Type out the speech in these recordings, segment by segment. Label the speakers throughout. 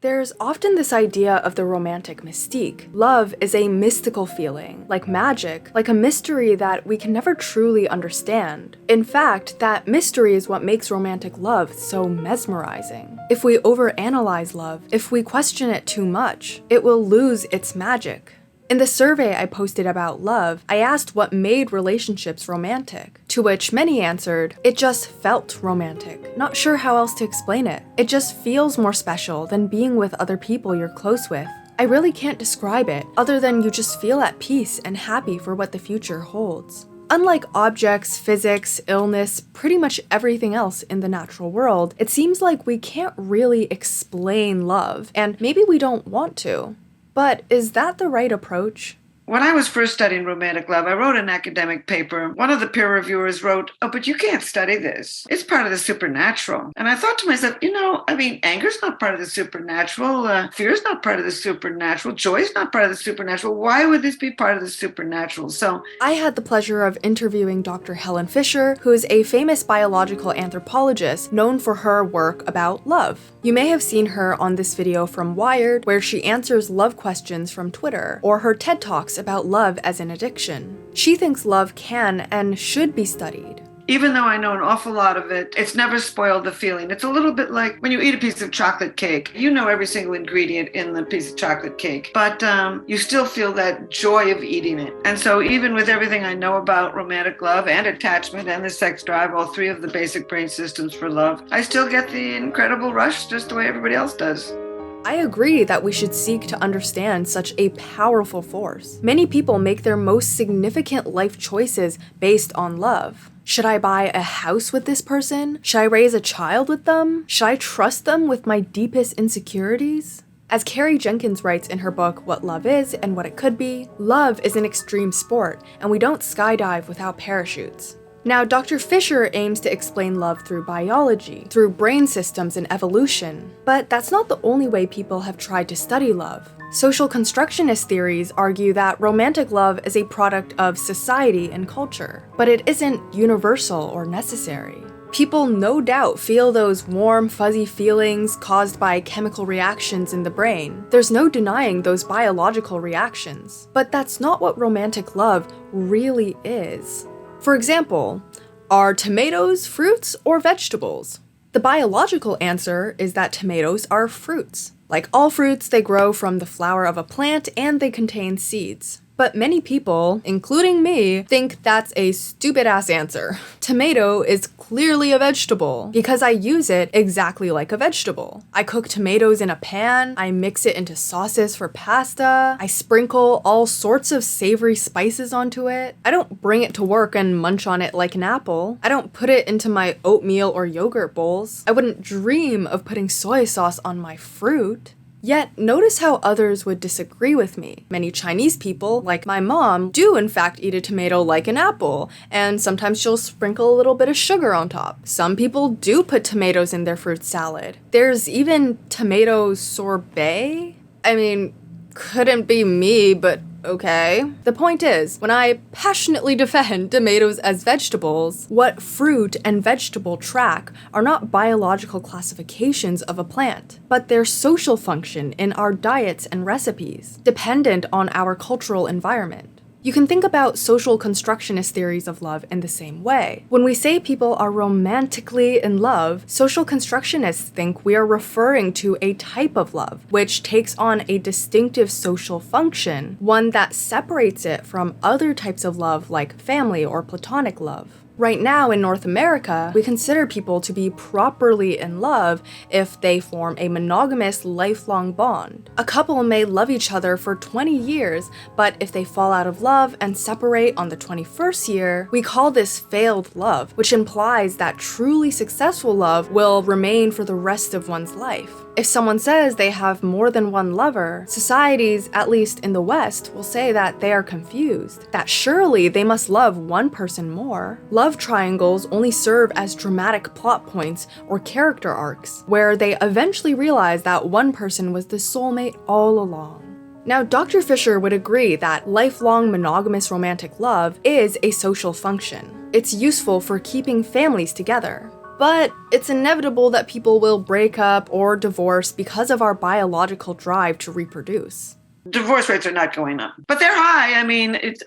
Speaker 1: There's often this idea of the romantic mystique. Love is a mystical feeling, like magic, like a mystery that we can never truly understand. In fact, that mystery is what makes romantic love so mesmerizing. If we overanalyze love, if we question it too much, it will lose its magic. In the survey I posted about love, I asked what made relationships romantic, to which many answered, it just felt romantic. Not sure how else to explain it. It just feels more special than being with other people you're close with. I really can't describe it, other than you just feel at peace and happy for what the future holds. Unlike objects, physics, illness, pretty much everything else in the natural world, it seems like we can't really explain love, and maybe we don't want to. But is that the right approach?
Speaker 2: When I was first studying romantic love, I wrote an academic paper. One of the peer reviewers wrote, "Oh, but you can't study this. It's part of the supernatural." And I thought to myself, anger's not part of the supernatural. Fear's not part of the supernatural. Joy's not part of the supernatural. Why would this be part of the supernatural? So
Speaker 1: I had the pleasure of interviewing Dr. Helen Fisher, who is a famous biological anthropologist known for her work about love. You may have seen her on this video from Wired, where she answers love questions from Twitter, or her TED Talks about love as an addiction. She thinks love can and should be studied.
Speaker 2: even though I know an awful lot of it, it's never spoiled the feeling. It's a little bit like when you eat a piece of chocolate cake. You know every single ingredient in the piece of chocolate cake, but you still feel that joy of eating it. And so even with everything I know about romantic love and attachment and the sex drive, all three of the basic brain systems for love, I still get the incredible rush just the way everybody else does.
Speaker 1: I agree that we should seek to understand such a powerful force. Many people make their most significant life choices based on love. Should I buy a house with this person? Should I raise a child with them? Should I trust them with my deepest insecurities? As Carrie Jenkins writes in her book, What Love Is and What It Could Be, love is an extreme sport, and we don't skydive without parachutes. Now, Dr. Fisher aims to explain love through biology, through brain systems and evolution, but that's not the only way people have tried to study love. Social constructionist theories argue that romantic love is a product of society and culture, but it isn't universal or necessary. People no doubt feel those warm, fuzzy feelings caused by chemical reactions in the brain. There's no denying those biological reactions, but that's not what romantic love really is. For example, are tomatoes fruits or vegetables? The biological answer is that tomatoes are fruits. Like all fruits, they grow from the flower of a plant and they contain seeds. But many people, including me, think that's a stupid-ass answer. Tomato is clearly a vegetable because I use it exactly like a vegetable. I cook tomatoes in a pan, I mix it into sauces for pasta, I sprinkle all sorts of savory spices onto it. I don't bring it to work and munch on it like an apple. I don't put it into my oatmeal or yogurt bowls. I wouldn't dream of putting soy sauce on my fruit. Yet, notice how others would disagree with me. Many Chinese people, like my mom, do in fact eat a tomato like an apple, and sometimes she'll sprinkle a little bit of sugar on top. Some people do put tomatoes in their fruit salad. There's even tomato sorbet? I mean, couldn't be me, but okay. The point is, when I passionately defend tomatoes as vegetables, what fruit and vegetable track are not biological classifications of a plant, but their social function in our diets and recipes, dependent on our cultural environment. You can think about social constructionist theories of love in the same way. When we say people are romantically in love, social constructionists think we are referring to a type of love, which takes on a distinctive social function, one that separates it from other types of love like family or platonic love. Right now in North America, we consider people to be properly in love if they form a monogamous lifelong bond. A couple may love each other for 20 years, but if they fall out of love and separate on the 21st year, we call this failed love, which implies that truly successful love will remain for the rest of one's life. If someone says they have more than one lover, societies, at least in the West, will say that they are confused, that surely they must love one person more. Love triangles only serve as dramatic plot points or character arcs, where they eventually realize that one person was the soulmate all along. Now, Dr. Fisher would agree that lifelong monogamous romantic love is a social function. It's useful for keeping families together. But it's inevitable that people will break up or divorce because of our biological drive to reproduce.
Speaker 2: Divorce rates are not going up, but they're high. I mean, it's,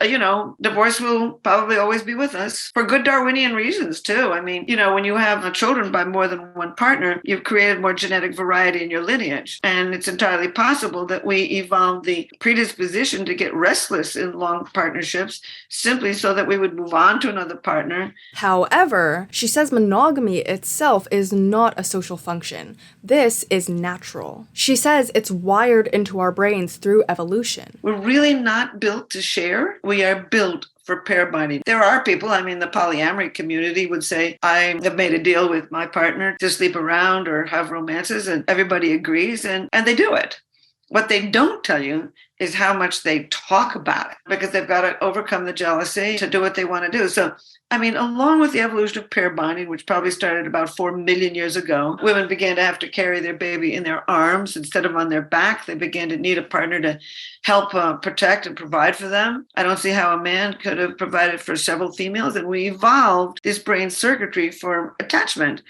Speaker 2: divorce will probably always be with us for good Darwinian reasons too. I mean, when you have children by more than one partner, you've created more genetic variety in your lineage. And it's entirely possible that we evolved the predisposition to get restless in long partnerships simply so that we would move on to another partner.
Speaker 1: However, she says monogamy itself is not a social function. This is natural. She says it's wired into our brains through evolution.
Speaker 2: We're really not built to share. We are built for pair binding. There are people, the polyamory community would say, I have made a deal with my partner to sleep around or have romances, and everybody agrees, and they do it. What they don't tell you is how much they talk about it, because they've got to overcome the jealousy to do what they want to do. So, along with the evolution of pair bonding, which probably started about 4 million years ago, women began to have to carry their baby in their arms instead of on their back. They began to need a partner to help protect and provide for them. I don't see how a man could have provided for several females, and we evolved this brain circuitry for attachment.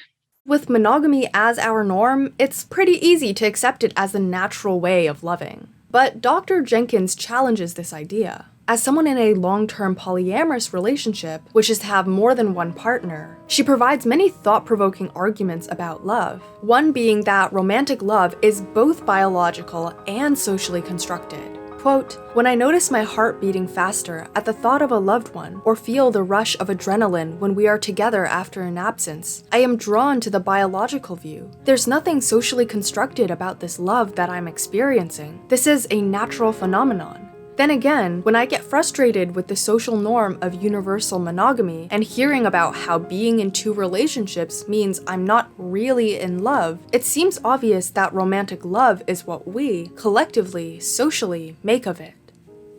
Speaker 1: With monogamy as our norm, it's pretty easy to accept it as a natural way of loving. But Dr. Jenkins challenges this idea. As someone in a long-term polyamorous relationship, which is to have more than one partner, she provides many thought-provoking arguments about love. One being that romantic love is both biological and socially constructed. Quote, when I notice my heart beating faster at the thought of a loved one, or feel the rush of adrenaline when we are together after an absence, I am drawn to the biological view. There's nothing socially constructed about this love that I'm experiencing. This is a natural phenomenon. Then again, when I get frustrated with the social norm of universal monogamy and hearing about how being in two relationships means I'm not really in love, it seems obvious that romantic love is what we, collectively, socially, make of it.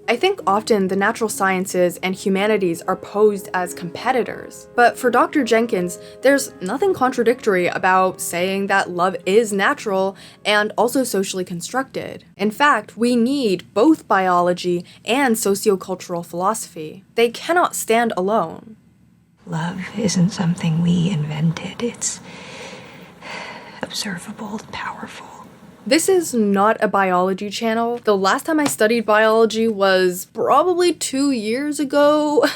Speaker 1: I think often the natural sciences and humanities are posed as competitors, but for Dr. Jenkins, there's nothing contradictory about saying that love is natural and also socially constructed. In fact, we need both biology and sociocultural philosophy. They cannot stand alone.
Speaker 3: Love isn't something we invented. It's observable, powerful.
Speaker 1: This is not a biology channel. The last time I studied biology was probably 2 years ago,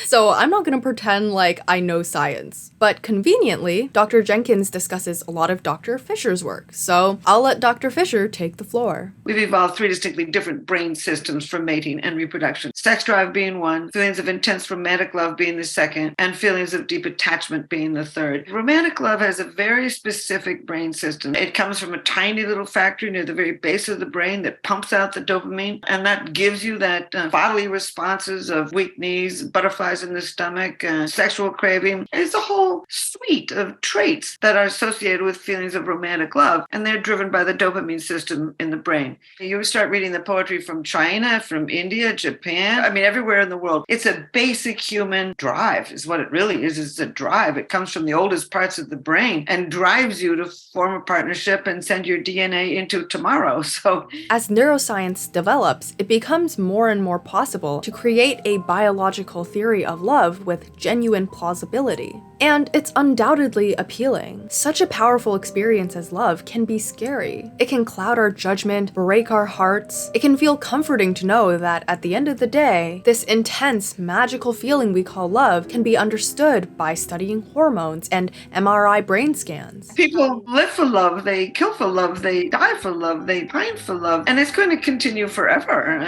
Speaker 1: so I'm not gonna pretend like I know science. But conveniently, Dr. Jenkins discusses a lot of Dr. Fisher's work, so I'll let Dr. Fisher take the floor.
Speaker 2: We've evolved 3 distinctly different brain systems for mating and reproduction. Sex drive being one, feelings of intense romantic love being the second, and feelings of deep attachment being the third. Romantic love has a very specific brain system. It comes from a tiny little factory near the very base of the brain that pumps out the dopamine, and that gives you that bodily responses of weak knees, butterflies in the stomach, sexual craving. It's a whole suite of traits that are associated with feelings of romantic love, and they're driven by the dopamine system in the brain. You start reading the poetry from China, from India, Japan, everywhere in the world. It's a basic human drive is what it really is. It's a drive. It comes from the oldest parts of the brain and drives you to form a partnership and send your DNA into tomorrow. So
Speaker 1: as neuroscience develops, it becomes more and more possible to create a biological theory of love with genuine plausibility. And it's undoubtedly appealing. Such a powerful experience as love can be scary. It can cloud our judgment, break our hearts. It can feel comforting to know that at the end of the day, this intense, magical feeling we call love can be understood by studying hormones and MRI brain scans.
Speaker 2: People live for love, they kill for love, they die for love, they pine for love, and it's going to continue forever.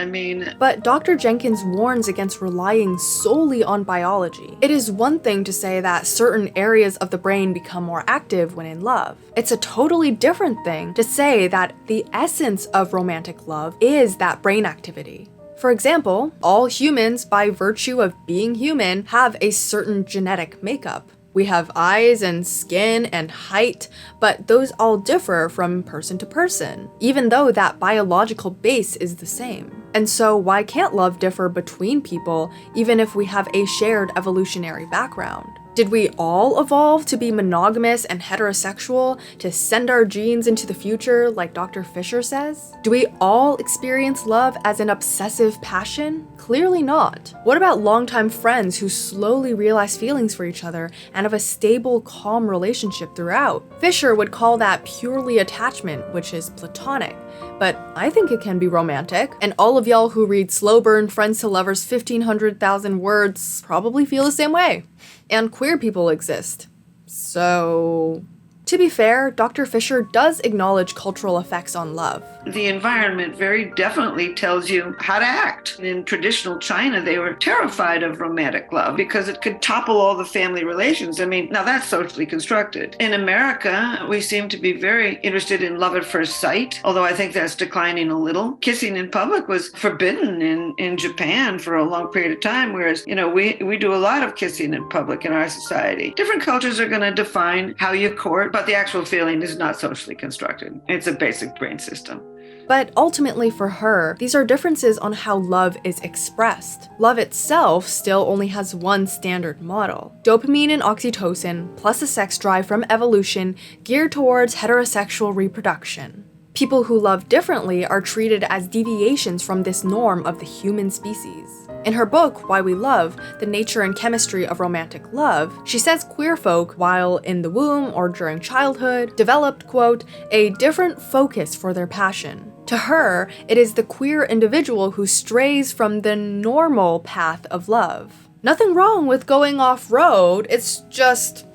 Speaker 1: But Dr. Jenkins warns against relying solely on biology. It is one thing to say that certain areas of the brain become more active when in love. It's a totally different thing to say that the essence of romantic love is that brain activity. For example, all humans, by virtue of being human, have a certain genetic makeup. We have eyes and skin and height, but those all differ from person to person, even though that biological base is the same. And so why can't love differ between people, even if we have a shared evolutionary background? Did we all evolve to be monogamous and heterosexual to send our genes into the future, like Dr. Fisher says? Do we all experience love as an obsessive passion? Clearly not. What about longtime friends who slowly realize feelings for each other and have a stable, calm relationship throughout? Fisher would call that purely attachment, which is platonic. But I think it can be romantic, and all of y'all who read Slow Burn Friends to Lovers 1,500,000 words probably feel the same way. And queer people exist. So, to be fair, Dr. Fisher does acknowledge cultural effects on love.
Speaker 2: The environment very definitely tells you how to act. In traditional China, they were terrified of romantic love because it could topple all the family relations. I mean, now that's socially constructed. In America, we seem to be very interested in love at first sight, although I think that's declining a little. Kissing in public was forbidden in Japan for a long period of time, whereas, we do a lot of kissing in public in our society. Different cultures are going to define how you court, but the actual feeling is not socially constructed. It's a basic brain system.
Speaker 1: But ultimately for her, these are differences on how love is expressed. Love itself still only has one standard model: dopamine and oxytocin, plus a sex drive from evolution geared towards heterosexual reproduction. People who love differently are treated as deviations from this norm of the human species. In her book, Why We Love, The Nature and Chemistry of Romantic Love, she says queer folk, while in the womb or during childhood, developed, quote, a different focus for their passion. To her, it is the queer individual who strays from the normal path of love. Nothing wrong with going off-road, it's just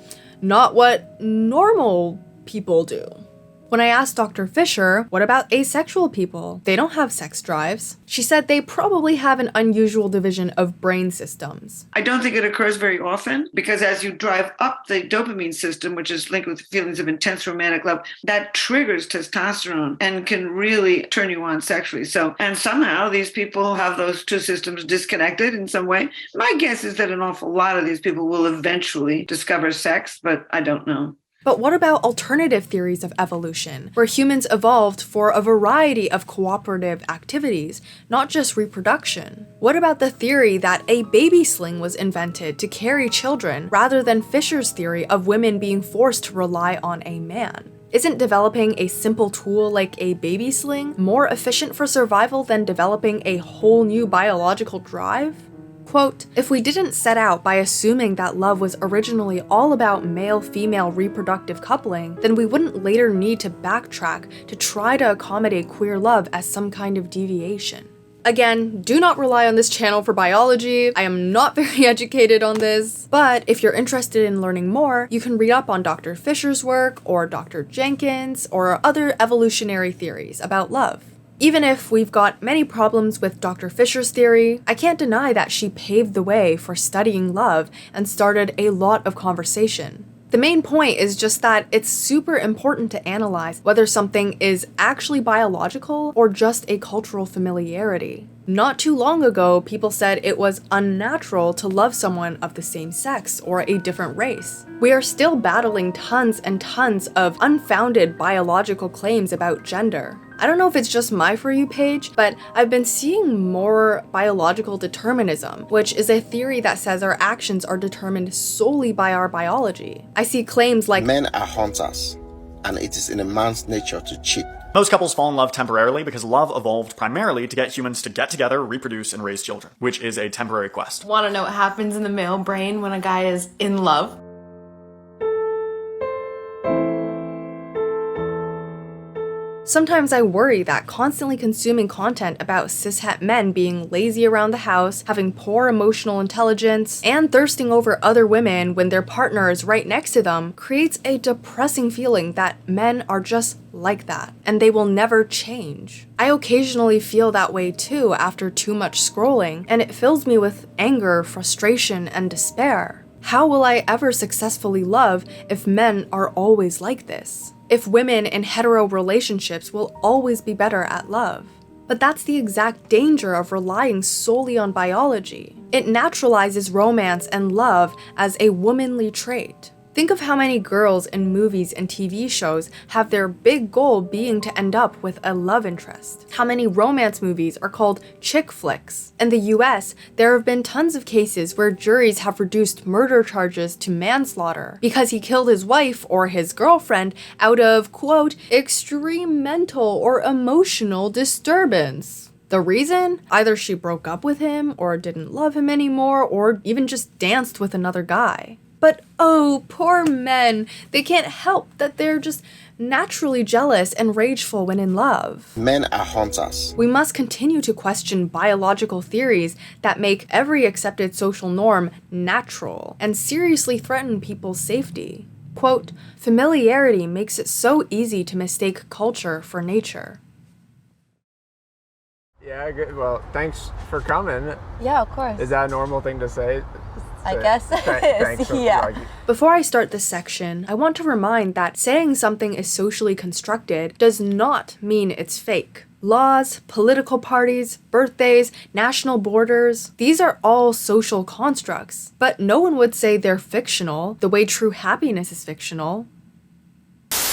Speaker 1: not what normal people do. When I asked Dr. Fisher, what about asexual people? They don't have sex drives. She said they probably have an unusual division of brain systems.
Speaker 2: I don't think it occurs very often because as you drive up the dopamine system, which is linked with feelings of intense romantic love, that triggers testosterone and can really turn you on sexually. And somehow these people have those two systems disconnected in some way. My guess is that an awful lot of these people will eventually discover sex, but I don't know.
Speaker 1: But what about alternative theories of evolution, where humans evolved for a variety of cooperative activities, not just reproduction? What about the theory that a baby sling was invented to carry children, rather than Fisher's theory of women being forced to rely on a man? Isn't developing a simple tool like a baby sling more efficient for survival than developing a whole new biological drive? Quote, if we didn't set out by assuming that love was originally all about male-female reproductive coupling, then we wouldn't later need to backtrack to try to accommodate queer love as some kind of deviation. Again, do not rely on this channel for biology. I am not very educated on this, but if you're interested in learning more, you can read up on Dr. Fisher's work or Dr. Jenkins or other evolutionary theories about love. Even if we've got many problems with Dr. Fisher's theory, I can't deny that she paved the way for studying love and started a lot of conversation. The main point is just that it's super important to analyze whether something is actually biological or just a cultural familiarity. Not too long ago, people said it was unnatural to love someone of the same sex or a different race. We are still battling tons and tons of unfounded biological claims about gender. I don't know if it's just my For You page, but I've been seeing more biological determinism, which is a theory that says our actions are determined solely by our biology. I see claims like
Speaker 4: men are hunters, and it is in a man's nature to cheat.
Speaker 5: Most couples fall in love temporarily because love evolved primarily to get humans to get together, reproduce, and raise children, which is a temporary quest.
Speaker 6: Want to know what happens in the male brain when a guy is in love?
Speaker 1: Sometimes I worry that constantly consuming content about cishet men being lazy around the house, having poor emotional intelligence, and thirsting over other women when their partner is right next to them creates a depressing feeling that men are just like that, and they will never change. I occasionally feel that way too after too much scrolling, and it fills me with anger, frustration, and despair. How will I ever successfully love if men are always like this? If women in hetero relationships will always be better at love? But that's the exact danger of relying solely on biology. It naturalizes romance and love as a womanly trait. Think of how many girls in movies and TV shows have their big goal being to end up with a love interest. How many romance movies are called chick flicks. In the US, there have been tons of cases where juries have reduced murder charges to manslaughter because he killed his wife or his girlfriend out of, quote, extreme mental or emotional disturbance. The reason? Either she broke up with him, or didn't love him anymore, or even just danced with another guy. But oh, poor men, they can't help that they're just naturally jealous and rageful when in love.
Speaker 4: Men are hunters.
Speaker 1: We must continue to question biological theories that make every accepted social norm natural and seriously threaten people's safety. Quote, familiarity makes it so easy to mistake culture for nature.
Speaker 7: Yeah, good. Well, thanks for coming.
Speaker 8: Yeah, of course.
Speaker 7: Is that a normal thing to say?
Speaker 8: I guess it is. Yeah.
Speaker 1: Before I start this section, I want to remind that saying something is socially constructed does not mean it's fake. Laws, political parties, birthdays, national borders, these are all social constructs. But no one would say they're fictional, the way true happiness is fictional.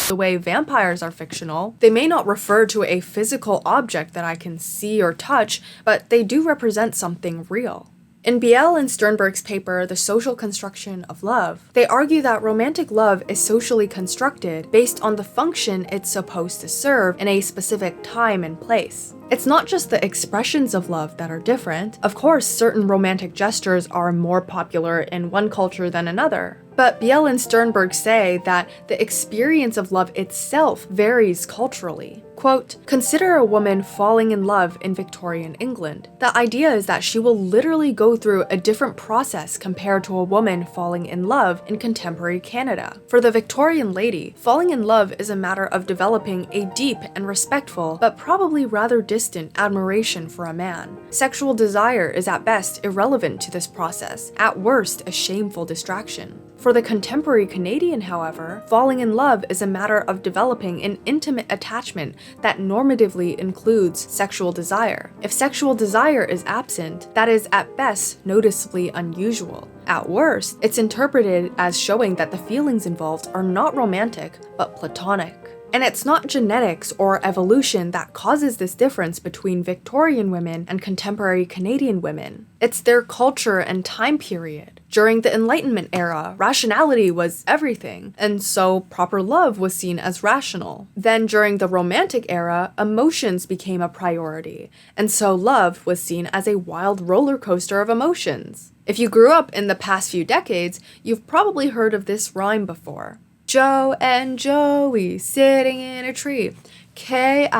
Speaker 1: The way vampires are fictional. They may not refer to a physical object that I can see or touch, but they do represent something real. In Beall and Sternberg's paper, The Social Construction of Love, they argue that romantic love is socially constructed based on the function it's supposed to serve in a specific time and place. It's not just the expressions of love that are different. Of course, certain romantic gestures are more popular in one culture than another. But Beall and Sternberg say that the experience of love itself varies culturally. Quote, consider a woman falling in love in Victorian England. The idea is that she will literally go through a different process compared to a woman falling in love in contemporary Canada. For the Victorian lady, falling in love is a matter of developing a deep and respectful, but probably rather distant admiration for a man. Sexual desire is at best irrelevant to this process, at worst a shameful distraction. For the contemporary Canadian, however, falling in love is a matter of developing an intimate attachment that normatively includes sexual desire. If sexual desire is absent, that is at best noticeably unusual. At worst, it's interpreted as showing that the feelings involved are not romantic, but platonic. And it's not genetics or evolution that causes this difference between Victorian women and contemporary Canadian women. It's their culture and time period. During the Enlightenment era, rationality was everything, and so proper love was seen as rational. Then during the Romantic era, emotions became a priority, and so love was seen as a wild roller coaster of emotions. If you grew up in the past few decades, you've probably heard of this rhyme before. Joe and Joey sitting in a tree. Kissing.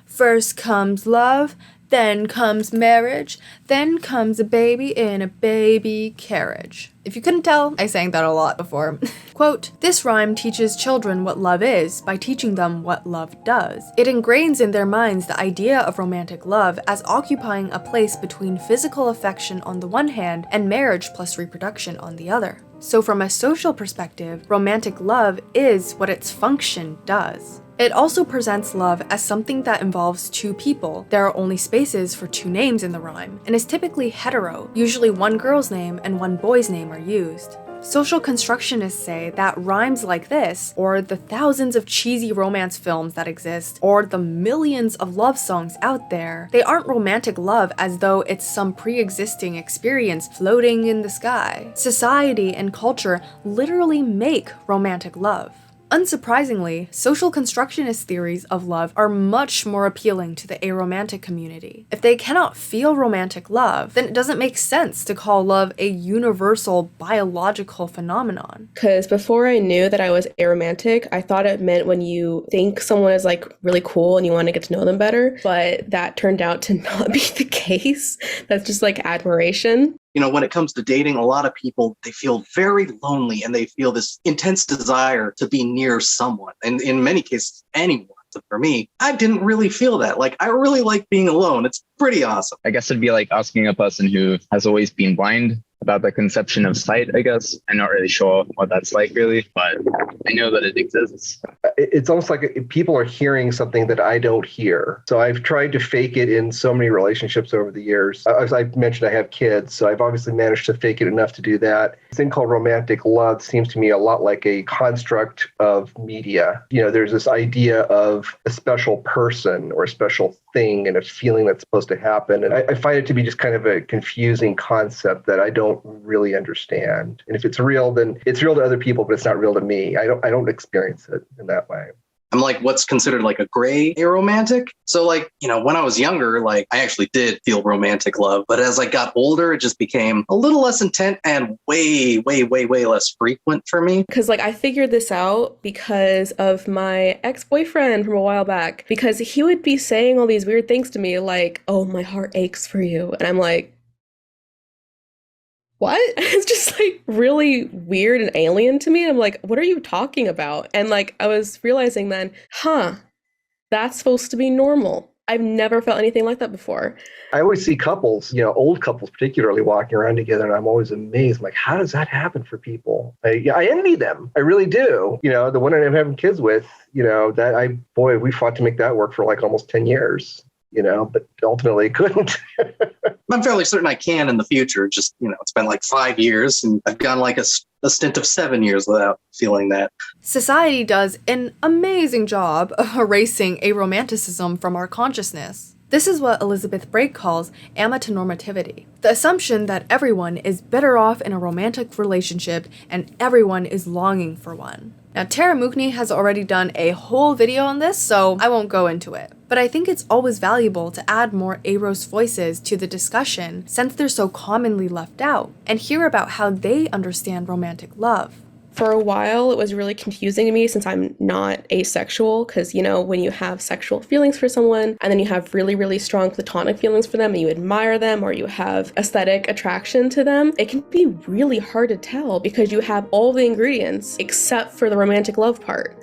Speaker 1: First comes love, then comes marriage, then comes a baby in a baby carriage. If you couldn't tell, I sang that a lot before. Quote, this rhyme teaches children what love is by teaching them what love does. It ingrains in their minds the idea of romantic love as occupying a place between physical affection on the one hand and marriage plus reproduction on the other. So from a social perspective, romantic love is what its function does. It also presents love as something that involves two people. There are only spaces for two names in the rhyme, and is typically hetero. Usually one girl's name and one boy's name are used. Social constructionists say that rhymes like this, or the thousands of cheesy romance films that exist, or the millions of love songs out there, they aren't romantic love as though it's some pre-existing experience floating in the sky. Society and culture literally make romantic love. Unsurprisingly, social constructionist theories of love are much more appealing to the aromantic community. If they cannot feel romantic love, then it doesn't make sense to call love a universal biological phenomenon.
Speaker 9: Because before I knew that I was aromantic, I thought it meant when you think someone is like really cool and you want to get to know them better, but that turned out to not be the case. That's just like admiration.
Speaker 10: You know, when it comes to dating, a lot of people, they feel very lonely and they feel this intense desire to be near someone. And in many cases, anyone. So for me, I didn't really feel that. Like, I really like being alone. It's pretty awesome.
Speaker 11: I guess it'd be like asking a person who has always been blind about the conception of sight, I guess. I'm not really sure what that's like, really, but I know that it exists.
Speaker 12: It's almost like people are hearing something that I don't hear. So I've tried to fake it in so many relationships over the years. As I mentioned, I have kids, so I've obviously managed to fake it enough to do that. This thing called romantic love seems to me a lot like a construct of media. There's this idea of a special person or a special thing and a feeling that's supposed to happen. And I find it to be just kind of a confusing concept that I don't really understand. And if it's real, then it's real to other people, but it's not real to me. I don't experience it in that way.
Speaker 10: I'm like what's considered like a gray aromantic. So like, when I was younger, like I actually did feel romantic love. But as I got older, it just became a little less intense and way, way, way, way less frequent for me.
Speaker 9: Because like I figured this out because of my ex-boyfriend from a while back, because he would be saying all these weird things to me like, oh, my heart aches for you. And I'm like, what? It's just like really weird and alien to me. I'm like, what are you talking about? And like, I was realizing then, that's supposed to be normal. I've never felt anything like that before.
Speaker 12: I always see couples, old couples particularly, walking around together, and I'm always amazed. I'm like, how does that happen for people? I envy them. I really do. The one I'm having kids with, we fought to make that work for like almost 10 years. But ultimately couldn't.
Speaker 10: I'm fairly certain I can in the future. Just, it's been like 5 years and I've gone like a stint of 7 years without feeling that.
Speaker 1: Society does an amazing job of erasing aromanticism from our consciousness. This is what Elizabeth Brake calls amatonormativity, the assumption that everyone is better off in a romantic relationship and everyone is longing for one. Now, Tara Mookney has already done a whole video on this, so I won't go into it. But I think it's always valuable to add more Aros voices to the discussion since they're so commonly left out, and hear about how they understand romantic love.
Speaker 9: For a while, it was really confusing to me since I'm not asexual, because, when you have sexual feelings for someone and then you have really, really strong platonic feelings for them and you admire them or you have aesthetic attraction to them, it can be really hard to tell because you have all the ingredients except for the romantic love part.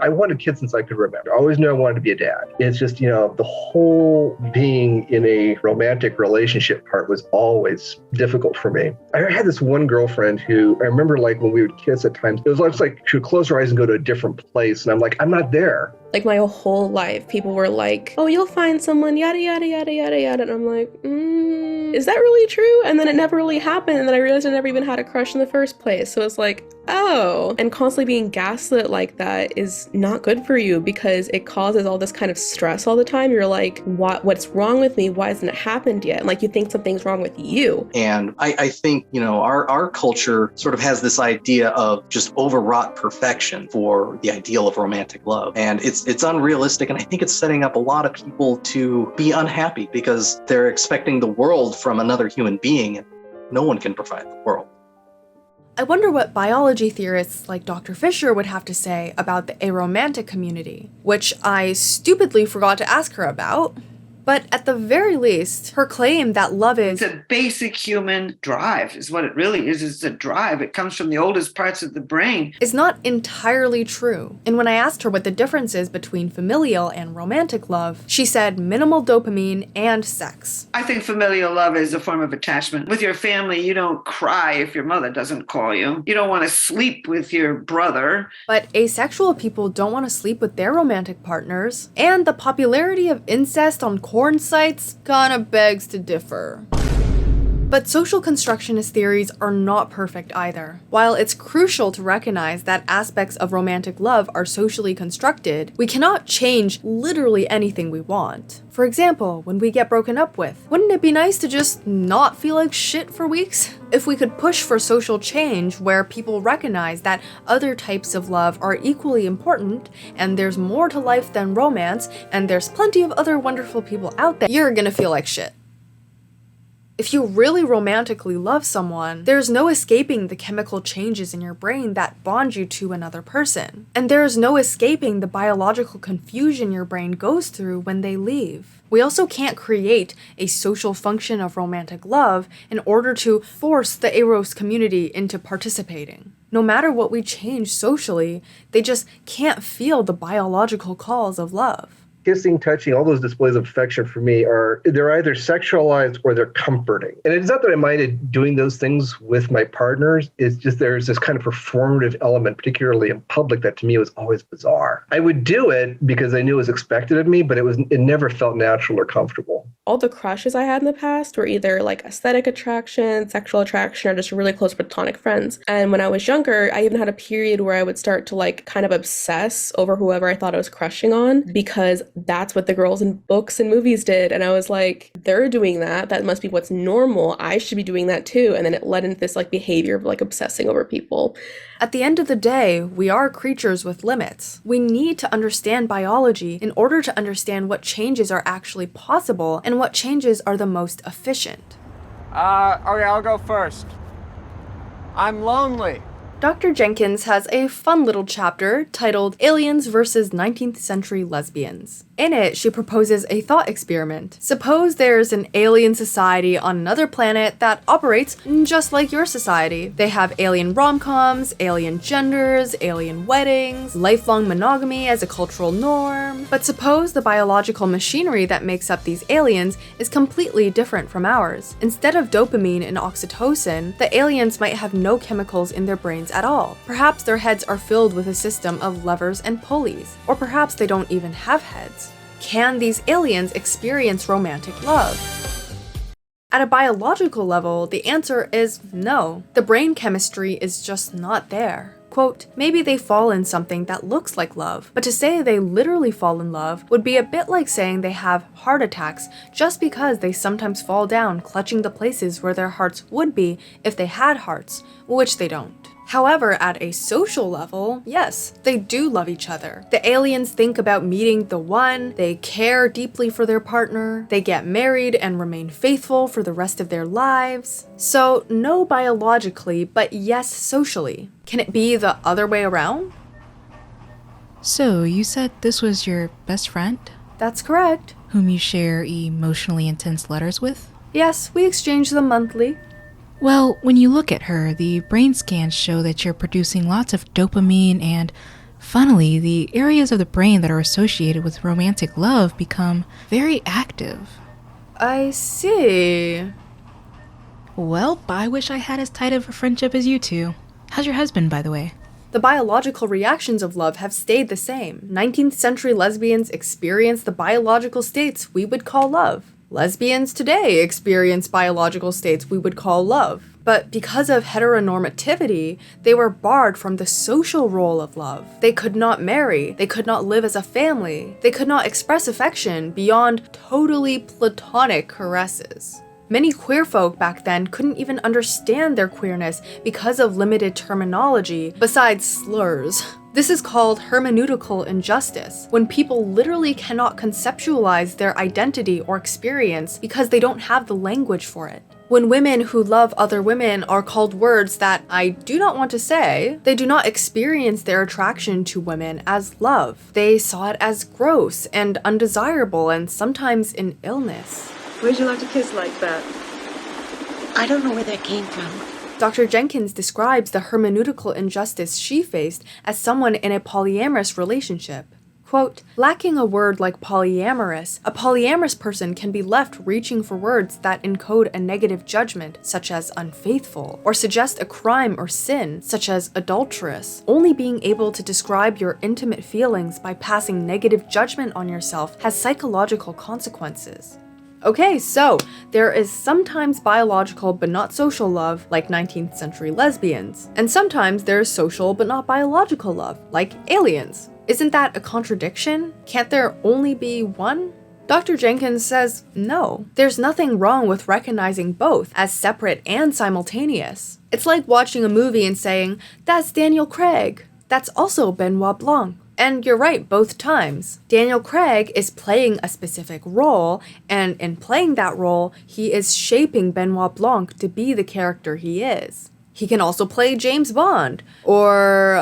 Speaker 12: I wanted kids since I could remember. I always knew I wanted to be a dad. It's just, the whole being in a romantic relationship part was always difficult for me. I had this one girlfriend who I remember like when we would kiss at times, it was almost like she would close her eyes and go to a different place. And I'm like, I'm not there.
Speaker 9: Like my whole life, people were like, oh, you'll find someone, yada, yada, yada, yada, yada. And I'm like, is that really true? And then it never really happened. And then I realized I never even had a crush in the first place. So it's like, oh. And constantly being gaslit like that is not good for you because it causes all this kind of stress all the time. You're like, what's wrong with me? Why hasn't it happened yet? And like you think something's wrong with you.
Speaker 10: And I think, our culture sort of has this idea of just overwrought perfection for the ideal of romantic love. And it's unrealistic, and I think it's setting up a lot of people to be unhappy because they're expecting the world from another human being, and no one can provide the world.
Speaker 1: I wonder what biology theorists like Dr. Fisher would have to say about the aromantic community, which I stupidly forgot to ask her about. But at the very least, her claim that love is
Speaker 2: a basic human drive is what it really is. It's a drive. It comes from the oldest parts of the brain.
Speaker 1: Is not entirely true. And when I asked her what the difference is between familial and romantic love, she said minimal dopamine and sex.
Speaker 2: I think familial love is a form of attachment. With your family, you don't cry if your mother doesn't call you. You don't want to sleep with your brother.
Speaker 1: But asexual people don't want to sleep with their romantic partners. And the popularity of incest on porn sites kinda begs to differ. But social constructionist theories are not perfect either. While it's crucial to recognize that aspects of romantic love are socially constructed, we cannot change literally anything we want. For example, when we get broken up with, wouldn't it be nice to just not feel like shit for weeks? If we could push for social change where people recognize that other types of love are equally important, and there's more to life than romance, and there's plenty of other wonderful people out there, you're gonna feel like shit. If you really romantically love someone, there's no escaping the chemical changes in your brain that bond you to another person. And there is no escaping the biological confusion your brain goes through when they leave. We also can't create a social function of romantic love in order to force the Eros community into participating. No matter what we change socially, they just can't feel the biological calls of love.
Speaker 12: kissing, touching, all those displays of affection for me they're either sexualized or they're comforting. And it's not that I minded doing those things with my partners. It's just there's this kind of performative element, particularly in public, that to me was always bizarre. I would do it because I knew it was expected of me, but it never felt natural or comfortable.
Speaker 9: All the crushes I had in the past were either like aesthetic attraction, sexual attraction, or just really close platonic friends. And when I was younger, I even had a period where I would start to like kind of obsess over whoever I thought I was crushing on, because that's what the girls in books and movies did. And I was like, they're doing that. That must be what's normal. I should be doing that too. And then it led into this like behavior of like obsessing over people.
Speaker 1: At the end of the day, we are creatures with limits. We need to understand biology in order to understand what changes are actually possible and what changes are the most efficient.
Speaker 7: Okay, I'll go first. I'm lonely.
Speaker 1: Dr. Jenkins has a fun little chapter titled Aliens versus 19th Century Lesbians. In it, she proposes a thought experiment. Suppose there's an alien society on another planet that operates just like your society. They have alien rom-coms, alien genders, alien weddings, lifelong monogamy as a cultural norm. But suppose the biological machinery that makes up these aliens is completely different from ours. Instead of dopamine and oxytocin, the aliens might have no chemicals in their brains at all. Perhaps their heads are filled with a system of levers and pulleys, or perhaps they don't even have heads. Can these aliens experience romantic love? At a biological level, the answer is no. The brain chemistry is just not there. Quote, maybe they fall in something that looks like love, but to say they literally fall in love would be a bit like saying they have heart attacks just because they sometimes fall down clutching the places where their hearts would be if they had hearts, which they don't. However, at a social level, yes, they do love each other. The aliens think about meeting the one, they care deeply for their partner, they get married and remain faithful for the rest of their lives. So, no biologically, but yes socially. Can it be the other way around?
Speaker 13: So, you said this was your best friend?
Speaker 1: That's correct.
Speaker 13: Whom you share emotionally intense letters with?
Speaker 1: Yes, we exchange them monthly.
Speaker 13: Well, when you look at her, the brain scans show that you're producing lots of dopamine, and funnily, the areas of the brain that are associated with romantic love become very active.
Speaker 1: I see.
Speaker 13: Well, I wish I had as tight of a friendship as you two. How's your husband, by the way?
Speaker 1: The biological reactions of love have stayed the same. 19th century lesbians experience the biological states we would call love. Lesbians today experience biological states we would call love. But because of heteronormativity, they were barred from the social role of love. They could not marry, they could not live as a family, they could not express affection beyond totally platonic caresses. Many queer folk back then couldn't even understand their queerness because of limited terminology, besides slurs. This is called hermeneutical injustice, when people literally cannot conceptualize their identity or experience because they don't have the language for it. When women who love other women are called words that I do not want to say, they do not experience their attraction to women as love. They saw it as gross and undesirable and sometimes an illness.
Speaker 14: Where'd you like to kiss like that?
Speaker 15: I don't know where that came from.
Speaker 1: Dr. Jenkins describes the hermeneutical injustice she faced as someone in a polyamorous relationship. Quote, lacking a word like polyamorous, a polyamorous person can be left reaching for words that encode a negative judgment, such as unfaithful, or suggest a crime or sin, such as adulterous. Only being able to describe your intimate feelings by passing negative judgment on yourself has psychological consequences. Okay, so there is sometimes biological but not social love, like 19th century lesbians. And sometimes there is social but not biological love, like aliens. Isn't that a contradiction? Can't there only be one? Dr. Jenkins says no. There's nothing wrong with recognizing both as separate and simultaneous. It's like watching a movie and saying, that's Daniel Craig. That's also Benoit Blanc. And you're right both times. Daniel Craig is playing a specific role, and in playing that role, he is shaping Benoit Blanc to be the character he is. He can also play James Bond, or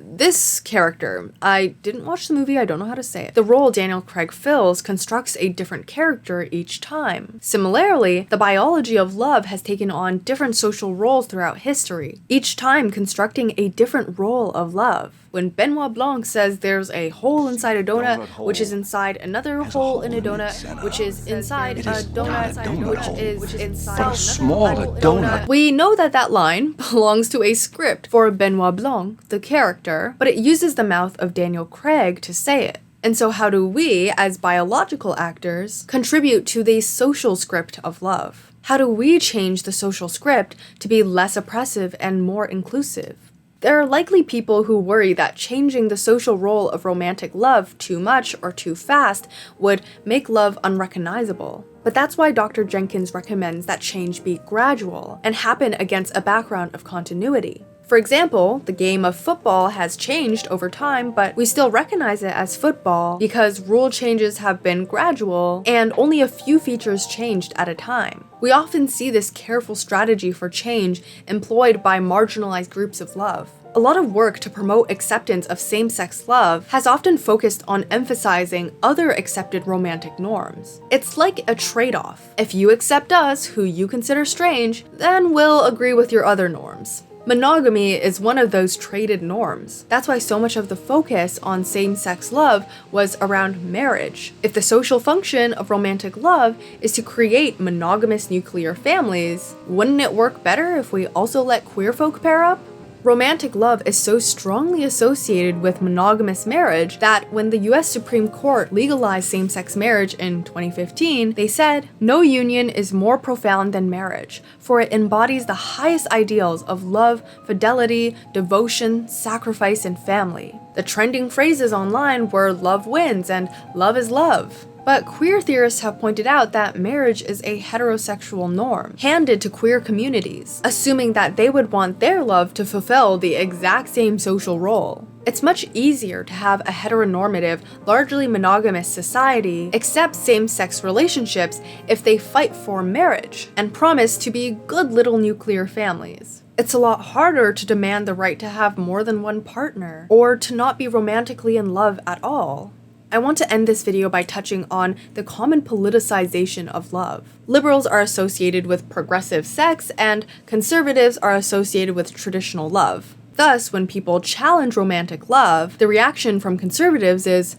Speaker 1: this character. I didn't watch the movie, I don't know how to say it. The role Daniel Craig fills constructs a different character each time. Similarly, the biology of love has taken on different social roles throughout history, each time constructing a different role of love. when Benoit Blanc says there's a hole inside a donut, which is inside another hole in a donut, which is inside a donut, which is inside a smaller donut. We know that that line belongs to a script for Benoit Blanc, the character, but it uses the mouth of Daniel Craig to say it. And so how do we, as biological actors, contribute to the social script of love? How do we change the social script to be less oppressive and more inclusive? There are likely people who worry that changing the social role of romantic love too much or too fast would make love unrecognizable. But that's why Dr. Jenkins recommends that change be gradual and happen against a background of continuity. For example, the game of football has changed over time, but we still recognize it as football because rule changes have been gradual and only a few features changed at a time. We often see this careful strategy for change employed by marginalized groups of love. A lot of work to promote acceptance of same-sex love has often focused on emphasizing other accepted romantic norms. It's like a trade-off. If you accept us, who you consider strange, then we'll agree with your other norms. Monogamy is one of those traded norms. That's why so much of the focus on same-sex love was around marriage. If the social function of romantic love is to create monogamous nuclear families, wouldn't it work better if we also let queer folk pair up? Romantic love is so strongly associated with monogamous marriage that when the US Supreme Court legalized same-sex marriage in 2015, they said, "No union is more profound than marriage, for it embodies the highest ideals of love, fidelity, devotion, sacrifice, and family." The trending phrases online were "love wins" and "love is love." But queer theorists have pointed out that marriage is a heterosexual norm, handed to queer communities, assuming that they would want their love to fulfill the exact same social role. It's much easier to have a heteronormative, largely monogamous society accept same-sex relationships if they fight for marriage and promise to be good little nuclear families. It's a lot harder to demand the right to have more than one partner, or to not be romantically in love at all. I want to end this video by touching on the common politicization of love. Liberals are associated with progressive sex, and conservatives are associated with traditional love. Thus, when people challenge romantic love, the reaction from conservatives is,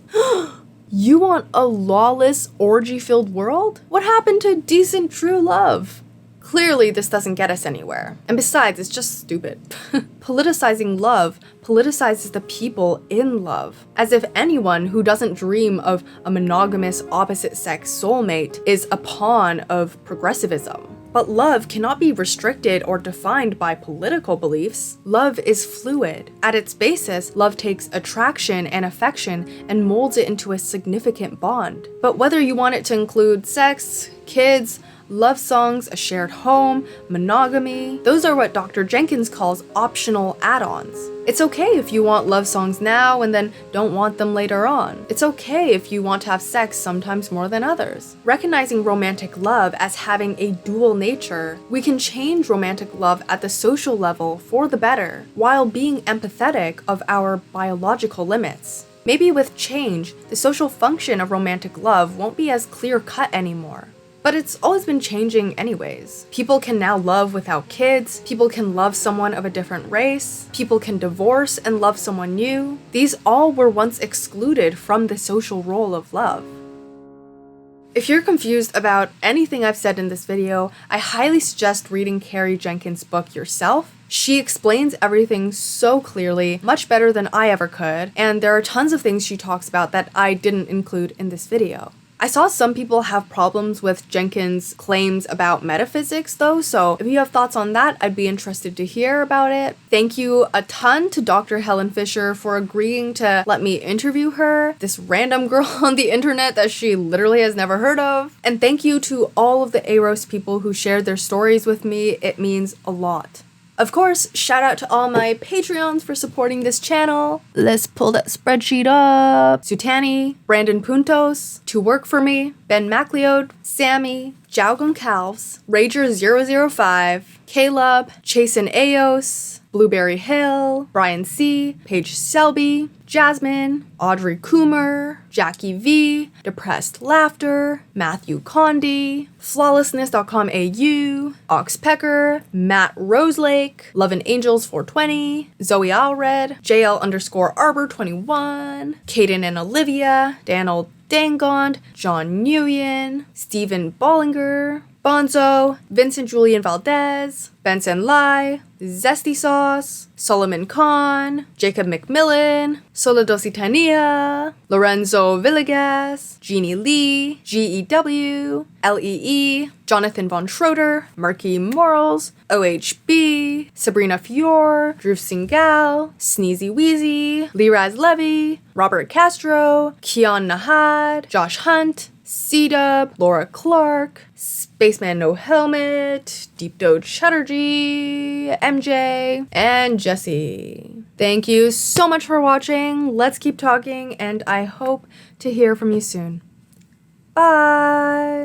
Speaker 1: "You want a lawless, orgy-filled world? What happened to decent, true love?" Clearly, this doesn't get us anywhere. And besides, it's just stupid. Politicizing love politicizes the people in love, as if anyone who doesn't dream of a monogamous opposite-sex soulmate is a pawn of progressivism. But love cannot be restricted or defined by political beliefs. Love is fluid. At its basis, love takes attraction and affection and molds it into a significant bond. But whether you want it to include sex, kids, love songs, a shared home, monogamy, those are what Dr. Jenkins calls optional add-ons. It's okay if you want love songs now and then don't want them later on. It's okay if you want to have sex sometimes more than others. Recognizing romantic love as having a dual nature, we can change romantic love at the social level for the better, while being empathetic of our biological limits. Maybe with change, the social function of romantic love won't be as clear-cut anymore. But it's always been changing anyways. People can now love without kids, people can love someone of a different race, people can divorce and love someone new. These all were once excluded from the social role of love. If you're confused about anything I've said in this video, I highly suggest reading Carrie Jenkins' book yourself. She explains everything so clearly, much better than I ever could, and there are tons of things she talks about that I didn't include in this video. I saw some people have problems with Jenkins' claims about metaphysics though, so if you have thoughts on that, I'd be interested to hear about it. Thank you a ton to Dr. Helen Fisher for agreeing to let me interview her, this random girl on the internet that she literally has never heard of. And thank you to all of the AROS people who shared their stories with me. It means a lot. Of course, shout out to all my Patreons for supporting this channel. Let's pull that spreadsheet up. Sutani, Brandon Puntos, To Work For Me, Ben MacLeod, Sammie, Jao Goncalves, Rager005, Caleb, Chasen Eos, Blueberry Hill, Brian C., Paige Selby, Jasmine, Audrey Coomer, Jackie V., Depressed Laughter, Matthew Condi, Flawlessness.com.au, Oxpecker, Matt Roselake, Love and Angels 420, Zoe Alred, JL_Arbor21, Caden and Olivia, Daniel Dangond, John Nguyen, Stephen Bollinger, Bonzo, Vincent Julian Valdez, Benson Lai, Zesty Sauce, Solomon Khan, Jacob McMillan, Soledositania, Lorenzo Villegas, Jeannie Lee, GEW, LEE, Jonathan Von Schroeder, Marky Morals, OHB, Sabrina Fior, Drew Singal, Sneezy Weezy, Liraz Levy, Robert Castro, Keon Nahad, Josh Hunt, C-Dub, Laura Clark, Spaceman No Helmet, Deep Doge Chatterjee, MJ, and Jesse. Thank you so much for watching. Let's keep talking, and I hope to hear from you soon. Bye!